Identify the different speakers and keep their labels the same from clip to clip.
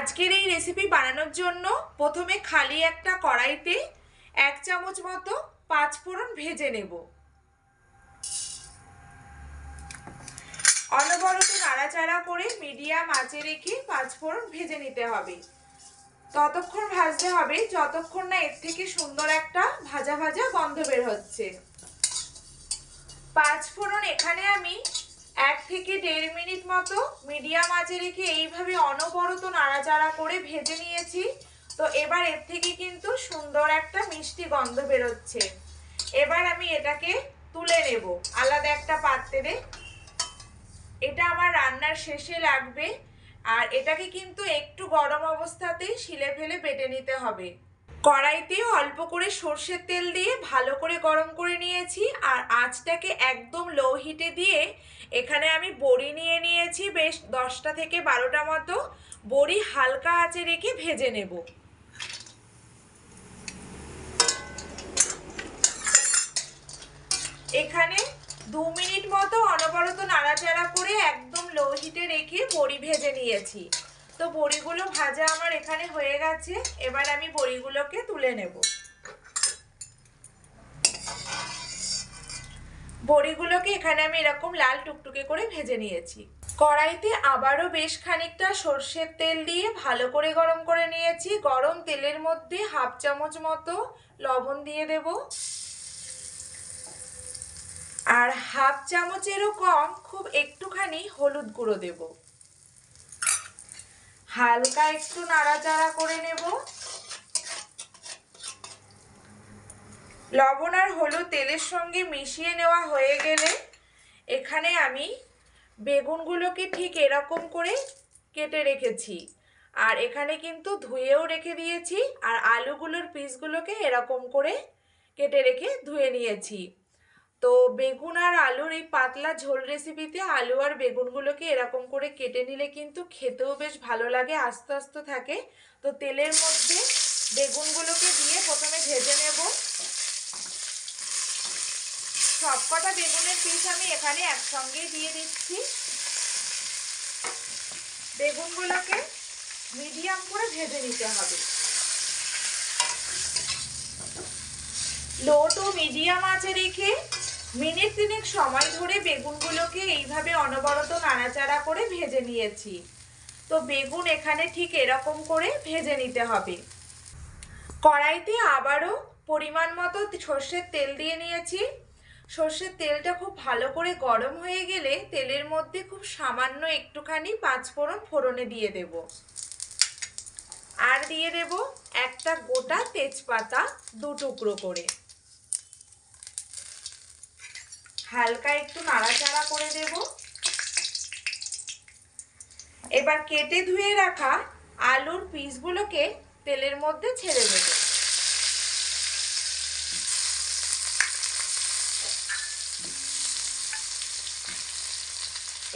Speaker 1: আজকের এই রেসিপি বানানোর জন্য প্রথমে খালি একটা কড়াইতে 1 চামচ মতো পাঁচফোড়ন ভেজে নেব। অনবরত নাড়াচাড়া করে মিডিয়াম আঁচে রেখে পাঁচফোড়ন ভেজে নিতে হবে। ততক্ষণ ভাজতে হবে যতক্ষণ না এর থেকে সুন্দর একটা ভাজা ভাজা গন্ধ বের হচ্ছে। পাঁচফোড়ন এখানে আমি 1 থেকে 1.5 মিনিট মতো মিডিয়াম আঁচে রেখে এইভাবে অনবরত নাড়াচাড়া করে ভেজে নিয়েছি। তো এবার এর থেকে কিন্তু সুন্দর একটা মিষ্টি গন্ধ বেরোচ্ছে। এবার আমি এটাকে তুলে নেব আলাদা একটা পাত্রে। এটা আমার রান্নার শেষে লাগবে, আর এটাকে কিন্তু একটু গরম অবস্থাতেই শিলে ফেলে বেটে নিতে হবে। কড়াইতে অল্প করে সর্ষের তেল দিয়ে ভালো করে গরম করে নিয়েছি, আর আঁচটাকে একদম লো হিটে দিয়ে এখানে আমি বড়ি নিয়ে নিয়েছি বেশ 10টা থেকে 12টা মতো। বড়ি হালকা আঁচে রেখে ভেজে নেব। এখানে 2 মিনিট মতো অনবরত নাড়াচাড়া করে একদম লো হিটে রেখে বড়ি ভেজে নিয়েছি। তো বড়িগুলো ভাজা আমার এখানে হয়ে গেছে। এবার আমি বড়িগুলোকে তুলে নেব। বড়িগুলোকে এখানে আমি এরকম লাল টুকটুকে করে ভেজে নিয়েছি। কড়াইতে আবারও বেশ খানিকটা সর্ষের তেল দিয়ে ভালো করে গরম করে নিয়েছি। গরম তেলের মধ্যে 1/2 চামচ মতো লবণ দিয়ে দেব, আর 1/2 চামচেরও কম খুব একটুখানি হলুদ গুঁড়ো দেব। হালকা একটু নাড়াচাড়া করে নেব। লবণ আর হলুদ তেলের সঙ্গে মিশিয়ে নেওয়া হয়ে গেলে এখানে আমি বেগুনগুলোকে ঠিক এরকম করে কেটে রেখেছি, আর এখানে কিন্তু ধুয়েও রেখে দিয়েছি। আর আলুগুলোর পিসগুলোকে এরকম করে কেটে রেখে ধুয়ে নিয়েছি। তো বেগুন আর আলুর এই পাতলা ঝোল রেসিপিতে আলু আর বেগুনগুলোকে এরকম করে কেটে নিলে কিন্তু খেতেও বেশ ভালো লাগে, আস্তে আস্তে থাকে। তো তেলের মধ্যে বেগুনগুলোকে দিয়ে প্রথমে ভেজে নেব। সবকটা বেগুনের পিস আমি এখানে একসঙ্গেই দিয়ে দিচ্ছি। বেগুনগুলোকে মিডিয়াম করে ভেজে নিতে হবে। লো টু মিডিয়াম আঁচে রেখে মিনিট 3 সময় ধরে বেগুনগুলোকে এইভাবে অনবরত নাড়াচাড়া করে ভেজে নিয়েছি। তো বেগুন এখানে ঠিক এরকম করে ভেজে নিতে হবে। কড়াইতে আবারও পরিমাণ মতো সর্ষের তেল দিয়ে নিয়েছি। সর্ষের তেলটা খুব ভালো করে গরম হয়ে গেলে তেলের মধ্যে খুব সামান্য একটুখানি পাঁচফোড়ন ফোড়নে দিয়ে দেব, আর দিয়ে দেব একটা গোটা তেজপাতা 2 টুকরো করে। হালকা একটু নাড়াচাড়া করে দেব। এবার কেটে ধুয়ে রাখা আলুর পিসগুলোকে তেলের মধ্যে ছেড়ে দেব।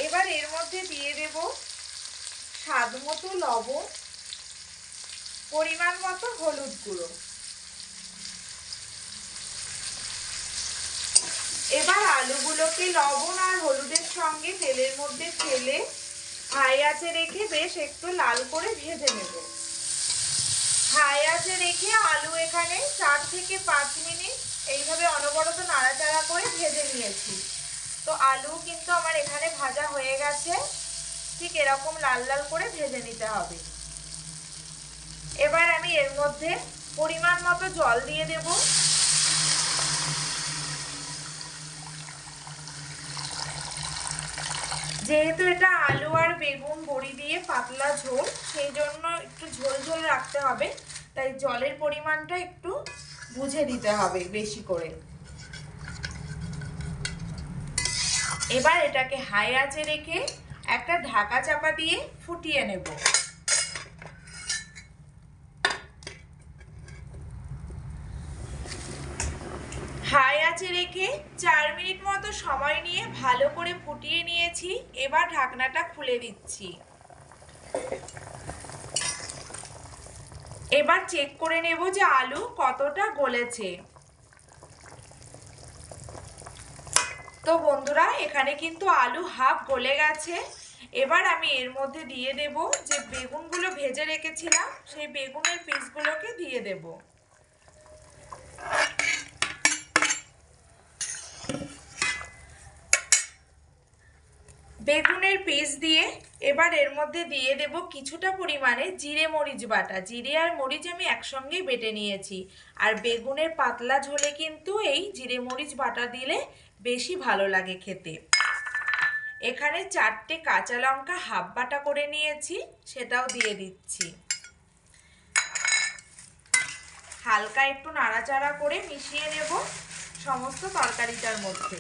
Speaker 1: এবার এর মধ্যে দিয়ে দেব স্বাদ মতো লবণ, পরিমাণ মতো হলুদ গুঁড়ো। এবার আলুগুলোকে লবণ আর হলুদের সঙ্গে তেলের মধ্যে ফেলে হাই আঁচে রেখে বেশ একটু লাল করে ভেজে নেব। হাই আঁচে রেখে আলু এখানে 4 থেকে 5 মিনিট এইভাবে অনবরত নাড়াচাড়া করে ভেজে নিয়েছি। তো আলু কিন্তু আমার এখানে ভাজা হয়ে গেছে। ঠিক এরকম লাল লাল করে ভেজে নিতে হবে। এবার আমি এর মধ্যে পরিমাণ মতো জল দিয়ে দেব। যেহেতু এটা আলু আর বেগুন বড়ি দিয়ে পাতলা ঝোল, সেই জন্য একটু ঝোল ঝোল রাখতে হবে। তাই জলের পরিমাণটা একটু বুঝে দিতে হবে বেশি করে। এবার এটাকে হাই আঁচে রেখে একটা ঢাকা চাপা দিয়ে ফুটিয়ে নেব। হাই আঁচে রেখে 4 মিনিট মতো সময় নিয়ে ভালো করে ফুটিয়ে নিয়েছি। এবার ঢাকনাটা খুলে দিচ্ছি। এবার চেক করে নেব যে আলু কতটা গলেছে। তো বন্ধুরা, এখানে কিন্তু আলু হাফ গলে গেছে। এবার আমি এর মধ্যে দিয়ে দেব যে বেগুনগুলো ভেজে রেখেছিলাম, সেই বেগুনের পিসগুলোকে দিয়ে দেব। বেগুনের পিস দিয়ে এবার এর মধ্যে দিয়ে দেব কিছুটা পরিমাণে জিরে মরিচ বাটা। জিরে আর মরিচ আমি একসঙ্গেই বেটে নিয়েছি। আর বেগুনের পাতলা ঝোলে কিন্তু এই জিরে মরিচ বাটা দিলে বেশি ভালো লাগে খেতে। এখানে 4টে কাঁচা লঙ্কা হাফ বাটা করে নিয়েছি, সেটাও দিয়ে দিচ্ছি। হালকা একটু নাড়াচাড়া করে মিশিয়ে নেব সমস্ত তরকারিটার মধ্যে।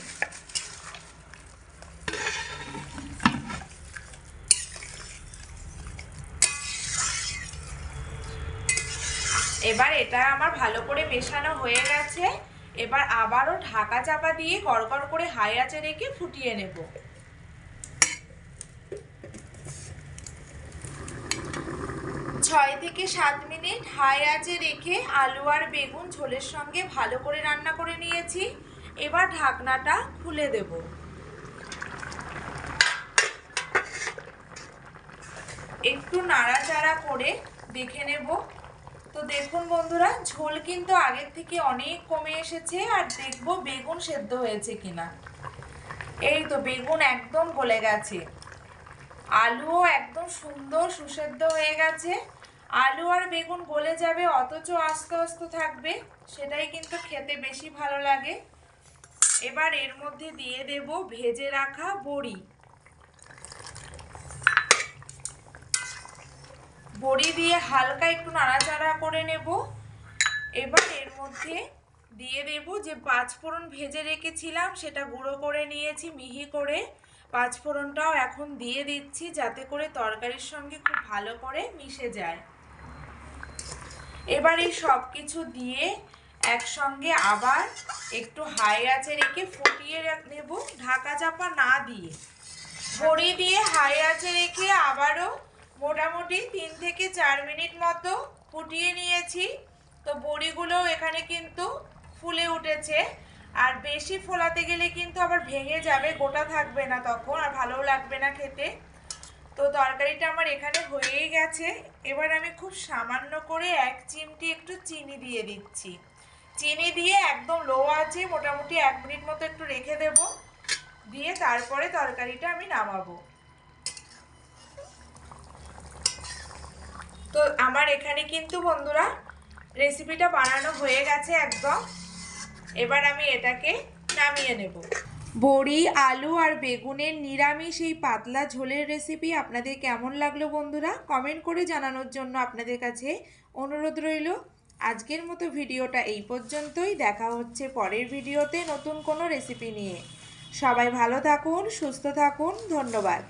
Speaker 1: এবার এটা আমার ভালো করে মেশানো হয়ে গেছে। এবার আবারও ঢাকা চাপা দিয়ে গড়গড় করে হাই আঁচে রেখে ফুটিয়ে নেব। 6 থেকে 7 মিনিট হাই আঁচে রেখে আলু আর বেগুন ঝোলের সঙ্গে ভালো করে রান্না করে নিয়েছি। এবার ঢাকনাটা খুলে দেব। একটু নাড়াচাড়া করে দেখে নেব। তো দেখুন বন্ধুরা, ঝোল কিন্তু আগের থেকে অনেক কমে এসেছে। আর দেখব বেগুন সেদ্ধ হয়েছে কিনা। এই তো বেগুন একদম গলে গেছে, আলুও একদম সুন্দর সুসেদ্ধ হয়ে গেছে। আলু আর বেগুন গলে যাবে অথচ আস্তে আস্তে থাকবে, সেটাই কিন্তু খেতে বেশি ভালো লাগে। এবার এর মধ্যে দিয়ে দেব ভেজে রাখা বড়ি। বড়ি দিয়ে হালকা একটু নাড়াচাড়া করে নেব। এবার এর মধ্যে দিয়ে দেব যে 5 ফোড়ন ভেজে রেখেছিলাম, সেটা গুঁড়ো করে নিয়েছি মিহি করে। 5 ফোড়নটাও এখন দিয়ে দিচ্ছি, যাতে করে তরকারির সঙ্গে খুব ভালো করে মিশে যায়। এবার এই সব কিছু দিয়ে একসঙ্গে আবার একটু হাই আঁচে রেখে ফুটিয়ে নেব, ঢাকা চাপা না দিয়ে। বড়ি দিয়ে হাই আঁচে রেখে আবারও মোটামুটি 3 থেকে 4 মিনিট মতো ফুটিয়ে নিয়েছি। তো বড়িগুলো এখানে কিন্তু ফুলে উঠেছে। আর বেশি ফোলাতে গেলে কিন্তু আবার ভেঙে যাবে, গোটা থাকবে না তখন, আর ভালোও লাগবে না খেতে। তো তরকারিটা আমার এখানে হয়েই গেছে। এবার আমি খুব সামান্য করে 1 চিমটি একটু চিনি দিয়ে দিচ্ছি। চিনি দিয়ে একদম লো আছে মোটামুটি 1 মিনিট মতো একটু রেখে দেব, দিয়ে তারপরে তরকারিটা আমি নামাবো। তো আমার এখানে কিন্তু বন্ধুরা রেসিপিটা বানানো হয়ে গেছে একদম। এবার আমি এটাকে নামিয়ে নেব। বড়ি, আলু আর বেগুনের নিরামিষ এই পাতলা ঝোলের রেসিপি আপনাদের কেমন লাগলো বন্ধুরা, কমেন্ট করে জানানোর জন্য আপনাদের কাছে অনুরোধ রইল। আজকের মতো ভিডিওটা এই পর্যন্তই। দেখা হচ্ছে পরের ভিডিওতে নতুন কোনো রেসিপি নিয়ে। সবাই ভালো থাকুন, সুস্থ থাকুন, ধন্যবাদ।